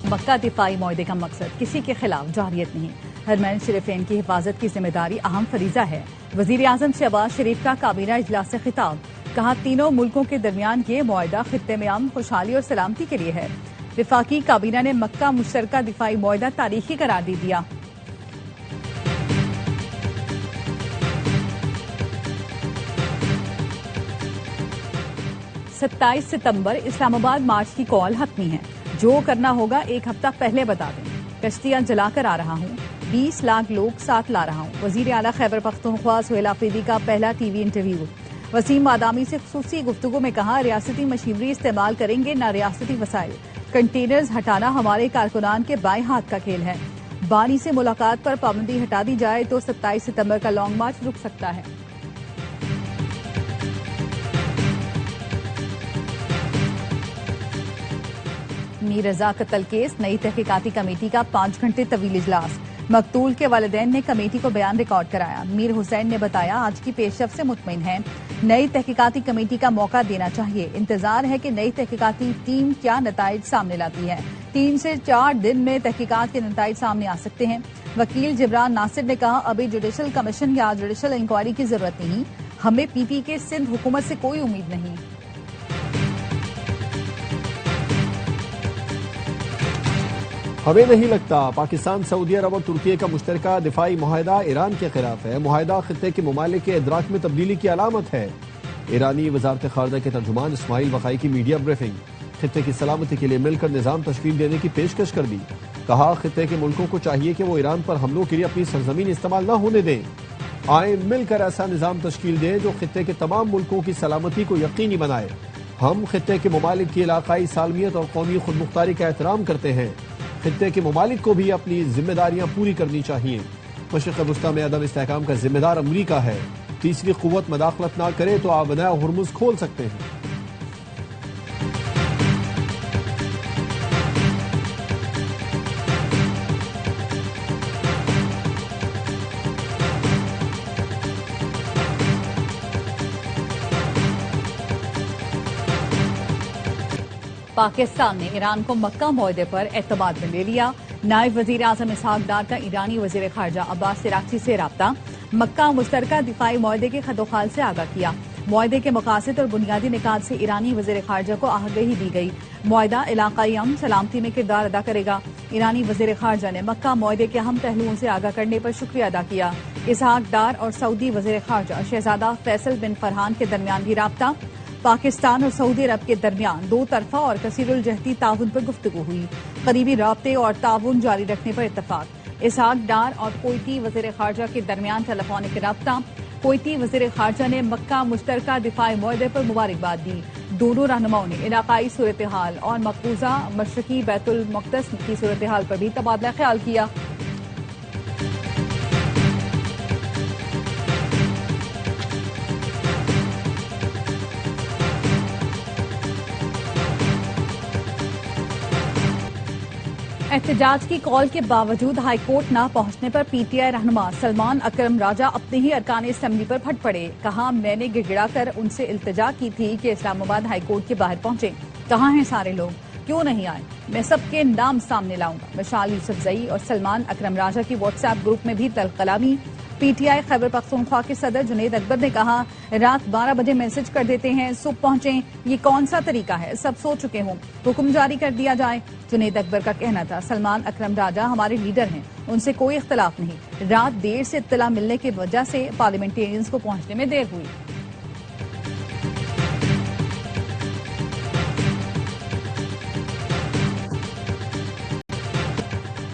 مکہ دفاعی معاہدے کا مقصد کسی کے خلاف جارحیت نہیں، حرمین شریفین کی حفاظت کی ذمہ داری اہم فریضہ ہے۔ وزیر اعظم شہباز شریف کا کابینہ اجلاس سے خطاب، کہا تینوں ملکوں کے درمیان یہ معاہدہ خطے میں امن، خوشحالی اور سلامتی کے لیے ہے۔ وفاقی کابینہ نے مکہ مشترکہ دفاعی معاہدہ تاریخی قرار دے دیا۔ 27 ستمبر اسلام آباد مارچ کی کال حتمی ہے، جو کرنا ہوگا ایک ہفتہ پہلے بتا دیں۔ کشتیاں جلا کر آ رہا ہوں، 20 لاکھ لوگ ساتھ لا رہا ہوں۔ وزیر اعلیٰ خیبر پختونخوا سہیل آفریدی کا پہلا ٹی وی انٹرویو۔ وسیم بادامی سے خصوصی گفتگو میں کہا ریاستی مشینری استعمال کریں گے نہ ریاستی وسائل، کنٹینرز ہٹانا ہمارے کارکنان کے بائیں ہاتھ کا کھیل ہے۔ بانی سے ملاقات پر پابندی ہٹا دی جائے تو 27 ستمبر کا لانگ مارچ رک سکتا ہے۔ میر رضا قتل کیس نئی تحقیقاتی کمیٹی کا 5 گھنٹے طویل اجلاس۔ مقتول کے والدین نے کمیٹی کو بیان ریکارڈ کرایا۔ میر حسین نے بتایا آج کی پیش رفت سے مطمئن ہیں، نئی تحقیقاتی کمیٹی کا موقع دینا چاہیے، انتظار ہے کہ نئی تحقیقاتی ٹیم کیا نتائج سامنے لاتی ہے۔ 3 سے 4 دن میں تحقیقات کے نتائج سامنے آ سکتے ہیں۔ وکیل جبران ناصر نے کہا ابھی جوڈیشل کمیشن یا جوڈیشل انکوائری کی ضرورت نہیں، ہمیں پی پی کے سندھ حکومت سے کوئی امید نہیں۔ ہمیں نہیں لگتا پاکستان، سعودی عرب اور ترکی کا مشترکہ دفاعی معاہدہ ایران کے خلاف ہے۔ معاہدہ خطے کے ممالک کے ادراک میں تبدیلی کی علامت ہے۔ ایرانی وزارت خارجہ کے ترجمان اسماعیل وقائی کی میڈیا بریفنگ۔ خطے کی سلامتی کے لیے مل کر نظام تشکیل دینے کی پیشکش کر دی۔ کہا خطے کے ملکوں کو چاہیے کہ وہ ایران پر حملوں کے لیے اپنی سرزمین استعمال نہ ہونے دیں۔ آئیں مل کر ایسا نظام تشکیل دیں جو خطے کے تمام ملکوں کی سلامتی کو یقینی بنائے۔ ہم خطے کے ممالک کی علاقائی سالمیت اور قومی خود مختاری کا احترام کرتے ہیں۔ خطے کے ممالک کو بھی اپنی ذمہ داریاں پوری کرنی چاہیے۔ مشرق وسطیٰ میں عدم استحکام کا ذمہ دار امریکہ ہے۔ تیسری قوت مداخلت نہ کرے تو آپ بنایا ہرمز کھول سکتے ہیں۔ پاکستان نے ایران کو مکہ معاہدے پر اعتماد میں لے لیا۔ نائب وزیر اعظم اسحاق ڈار کا ایرانی وزیر خارجہ عباس عراقچی سے رابطہ۔ مکہ مشترکہ دفاعی معاہدے کے خد و خال سے آگاہ کیا۔ معاہدے کے مقاصد اور بنیادی نکات سے ایرانی وزیر خارجہ کو آگہی دی گئی۔ معاہدہ علاقائی امن سلامتی میں کردار ادا کرے گا۔ ایرانی وزیر خارجہ نے مکہ معاہدے کے اہم پہلوؤں سے آگاہ کرنے پر شکریہ ادا کیا۔ اسحاق ڈار اور سعودی وزیر خارجہ شہزادہ فیصل بن فرحان کے درمیان بھی رابطہ۔ پاکستان اور سعودی عرب کے درمیان 2 طرفہ اور کثیر الجہتی تعاون پر گفتگو ہوئی۔ قریبی رابطے اور تعاون جاری رکھنے پر اتفاق۔ اسحاق ڈار اور کویتی وزیر خارجہ کے درمیان ٹیلی فونک رابطہ۔ کویتی وزیر خارجہ نے مکہ مشترکہ دفاعی معاہدے پر مبارکباد دی۔ دونوں رہنماؤں نے علاقائی صورتحال اور مقبوضہ مشرقی بیت المقدس کی صورتحال پر بھی تبادلہ خیال کیا۔ احتجاج کی کال کے باوجود ہائی کورٹ نہ پہنچنے پر پی ٹی آئی رہنما سلمان اکرم راجہ اپنے ہی ارکان اسمبلی پر پھٹ پڑے۔ کہا میں نے گڑ گڑا کر ان سے التجا کی تھی کہ اسلام آباد ہائی کورٹ کے باہر پہنچے، کہاں ہیں سارے لوگ، کیوں نہیں آئے، میں سب کے نام سامنے لاؤں گا۔ مشال یوسفزئی اور سلمان اکرم راجہ کی واٹس ایپ گروپ میں بھی تلخ کلامی۔ P T I Khyber Pakhtunkhwa کے صدر جنید اکبر نے کہا رات 12 بجے میسج کر دیتے ہیں صبح پہنچیں، یہ کون سا طریقہ ہے، سب سو چکے ہوں، حکم جاری کر دیا جائے۔ جنید اکبر کا کہنا تھا سلمان اکرم راجہ ہمارے لیڈر ہیں، ان سے کوئی اختلاف نہیں، رات دیر سے اطلاع ملنے کی وجہ سے پارلیمنٹیرینز کو پہنچنے میں دیر ہوئی۔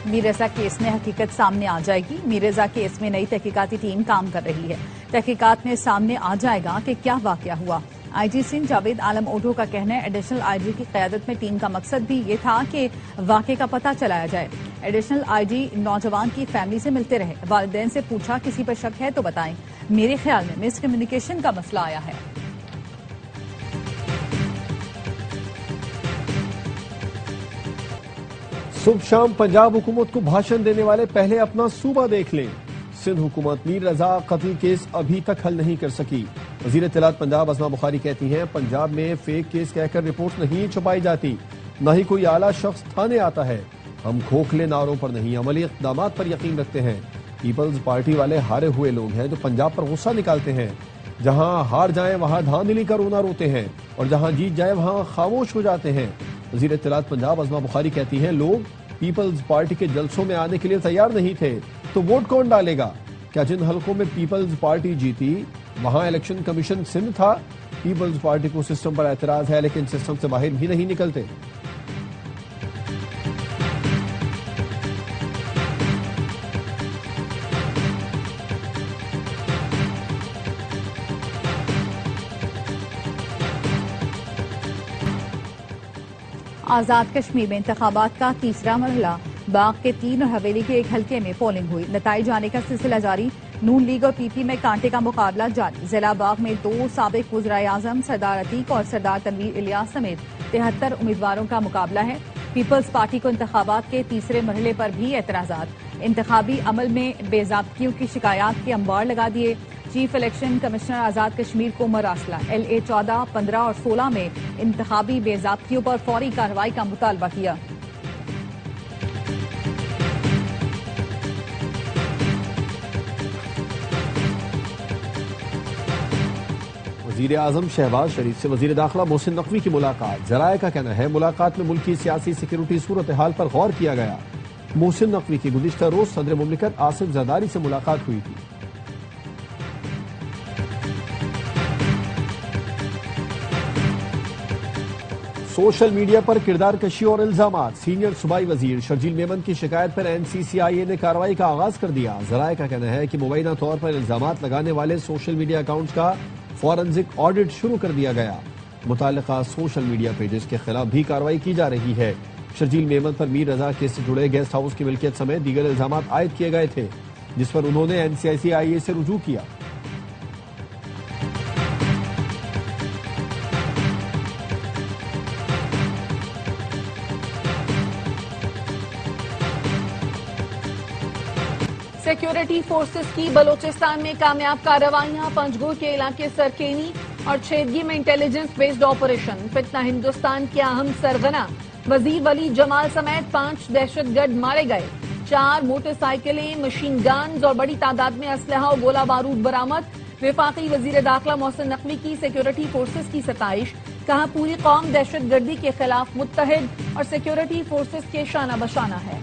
میر رضا کیس میں حقیقت سامنے آ جائے گی۔ میر رضا کیس میں نئی تحقیقاتی ٹیم کام کر رہی ہے۔ تحقیقات میں سامنے آ جائے گا کہ کیا واقعہ ہوا۔ آئی جی سندھ جاوید عالم اوڈھو کا کہنا ہے ایڈیشنل آئی جی کی قیادت میں ٹیم کا مقصد بھی یہ تھا کہ واقعے کا پتہ چلایا جائے۔ ایڈیشنل آئی جی نوجوان کی فیملی سے ملتے رہے، والدین سے پوچھا کسی پر شک ہے تو بتائیں، میرے خیال میں مس کمیونیکیشن کا مسئلہ آیا ہے۔ صبح شام پنجاب حکومت کو بھاشن دینے والے پہلے اپنا صوبہ دیکھ لیں۔ سندھ حکومت میر رضا قتل کیس ابھی تک حل نہیں کر سکی۔ وزیر اطلاعات پنجاب اسما بخاری کہتی ہیں پنجاب میں فیک کیس کہہ کر رپورٹ نہیں چھپائی جاتی، نہ ہی کوئی اعلیٰ شخص تھانے آتا ہے۔ ہم کھوکھلے نعروں پر نہیں عملی اقدامات پر یقین رکھتے ہیں۔ پیپلز پارٹی والے ہارے ہوئے لوگ ہیں جو پنجاب پر غصہ نکالتے ہیں، جہاں ہار جائیں وہاں دھاندلی کا رونا روتے ہیں اور جہاں جیت جائیں وہاں خاموش ہو جاتے ہیں۔ وزیر اطلاعات پنجاب عظمہ بخاری کہتی ہیں لوگ پیپلز پارٹی کے جلسوں میں آنے کے لیے تیار نہیں تھے تو ووٹ کون ڈالے گا؟ کیا جن حلقوں میں پیپلز پارٹی جیتی وہاں الیکشن کمیشن سندھ تھا؟ پیپلز پارٹی کو سسٹم پر اعتراض ہے لیکن سسٹم سے باہر بھی نہیں نکلتے۔ آزاد کشمیر میں انتخابات کا تیسرا مرحلہ، باغ کے 3 اور حویلی کے ایک حلقے میں پولنگ ہوئی، نتائج آنے کا سلسلہ جاری۔ نون لیگ اور پی پی میں کانٹے کا مقابلہ جاری۔ ضلع باغ میں 2 سابق وزرائے اعظم سردار عتیق اور سردار تنویر الیاس سمیت 73 امیدواروں کا مقابلہ ہے۔ پیپلز پارٹی کو انتخابات کے تیسرے مرحلے پر بھی اعتراضات، انتخابی عمل میں بے ضابطگیوں کی شکایات کے انبار لگا دیے۔ Chief election commissioner Azad Kashmir کو مراسلہ، LA 14، 15 اور 16 میں انتخابی بے ضابطگیوں پر فوری کارروائی کا مطالبہ کیا۔ وزیر اعظم شہباز شریف سے وزیر داخلہ محسن نقوی کی ملاقات، ذرائع کا کہنا ہے ملاقات میں ملکی سیاسی سیکیورٹی صورتحال پر غور کیا گیا۔ محسن نقوی کی گزشتہ روز صدر مملکت آصف زرداری سے ملاقات ہوئی تھی۔ سوشل میڈیا پر کردار کشی اور الزامات، سینئر صوبائی وزیر شرجیل میمن کی شکایت پر NCCIA نے کارروائی کا آغاز کر دیا۔ ذرائع کا کہنا ہے کہ مبینہ طور پر الزامات لگانے والے سوشل میڈیا اکاؤنٹس کا فورنزک آڈٹ شروع کر دیا گیا۔ متعلقہ سوشل میڈیا پیجز کے خلاف بھی کارروائی کی جا رہی ہے۔ شرجیل میمن پر میر رضا کیس سے جڑے گیسٹ ہاؤس کی ملکیت سمیت دیگر الزامات عائد کیے گئے تھے جس پر انہوں نے NCCIA سے رجوع کیا۔ سیکیورٹی فورسز کی بلوچستان میں کامیاب کارروائیاں، پنجگور کے علاقے سرکینی اور چھیدگی میں انٹیلیجنس بیسڈ آپریشن، فتنہ ہندوستان کے اہم سرغنہ وزیر ولی جمال سمیت 5 دہشت گرد مارے گئے، 4 موٹر سائیکلیں، مشین گنز اور بڑی تعداد میں اسلحہ اور گولہ بارود برآمد۔ وفاقی وزیر داخلہ محسن نقوی کی سیکیورٹی فورسز کی ستائش، کہا پوری قوم دہشت گردی کے خلاف متحد اور سیکیورٹی فورسز کے شانہ بشانہ ہے۔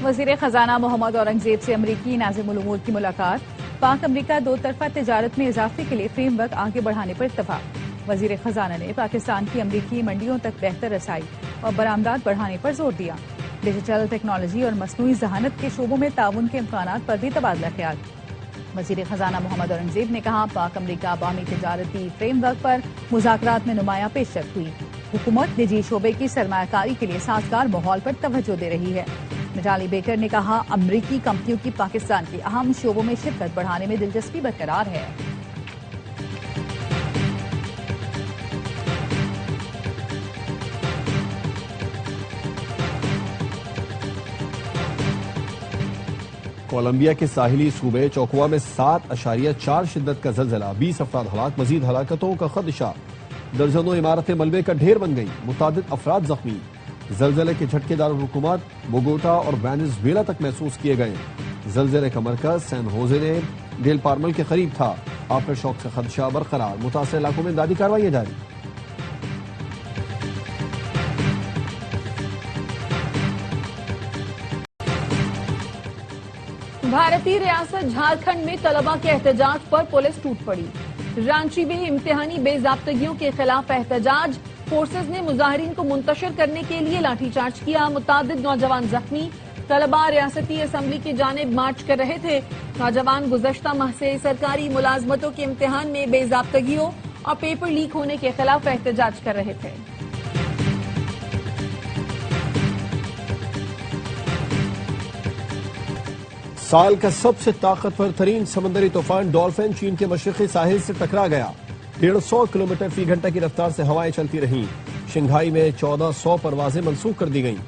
وزیر خزانہ محمد اورنگزیب سے امریکی ناظم الامور کی ملاقات، پاک امریکہ 2 طرفہ تجارت میں اضافے کے لیے فریم ورک آگے بڑھانے پر اتفاق۔ وزیر خزانہ نے پاکستان کی امریکی منڈیوں تک بہتر رسائی اور برآمدات بڑھانے پر زور دیا۔ ڈیجیٹل ٹیکنالوجی اور مصنوعی ذہانت کے شعبوں میں تعاون کے امکانات پر بھی تبادلہ خیال۔ وزیر خزانہ محمد اورنگزیب نے کہا پاک امریکہ عوامی تجارتی فریم ورک پر مذاکرات میں نمایاں پیش رفت ہوئی۔ حکومت نجی شعبے کی سرمایہ کاری کے لیے سازگار ماحول پر توجہ دے رہی ہے۔ نٹالی بیکر نے کہا امریکی کمپنیوں کی پاکستان کے اہم شعبوں میں شرکت بڑھانے میں دلچسپی برقرار ہے۔ کولمبیا کے ساحلی صوبے چوکوا میں 7.4 شدت کا زلزلہ، 20 افراد ہلاک، مزید ہلاکتوں کا خدشہ، درجنوں عمارتیں ملبے کا ڈھیر بن گئی، متعدد افراد زخمی۔ زلزلے کے جھٹکے دارالحکومت بوگوٹا اور وینزویلا تک محسوس کیے گئے۔ زلزلے کا مرکز سین ہوزے نے ڈیل پارمل کے قریب تھا۔ آفٹر شاک سے خدشہ برقرار، متاثرہ علاقوں میں امدادی کارروائیاں جاری۔ بھارتی ریاست جھارکھنڈ میں طلبہ کے احتجاج پر پولیس ٹوٹ پڑی۔ رانچی میں امتحانی بے ضابطگیوں کے خلاف احتجاج، فورسز نے مظاہرین کو منتشر کرنے کے لیے لاٹھی چارج کیا، متعدد نوجوان زخمی۔ طلبہ ریاستی اسمبلی کی جانب مارچ کر رہے تھے۔ نوجوان گزشتہ ماہ سے سرکاری ملازمتوں کے امتحان میں بے ضابطگیوں اور پیپر لیک ہونے کے خلاف احتجاج کر رہے تھے۔ سال کا سب سے طاقتور ترین سمندری طوفان ڈولفن چین کے مشرقی ساحل سے ٹکرا گیا۔ 150 کلومیٹر فی گھنٹہ کی رفتار سے ہوائیں چلتی رہیں۔ شنگھائی میں 1400 پروازیں منسوخ کر دی گئیں۔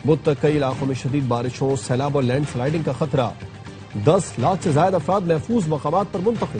بدھ تک کئی علاقوں میں شدید بارشوں، سیلاب اور لینڈ سلائیڈنگ کا خطرہ۔ 10 لاکھ سے زائد افراد محفوظ مقامات پر منتقل۔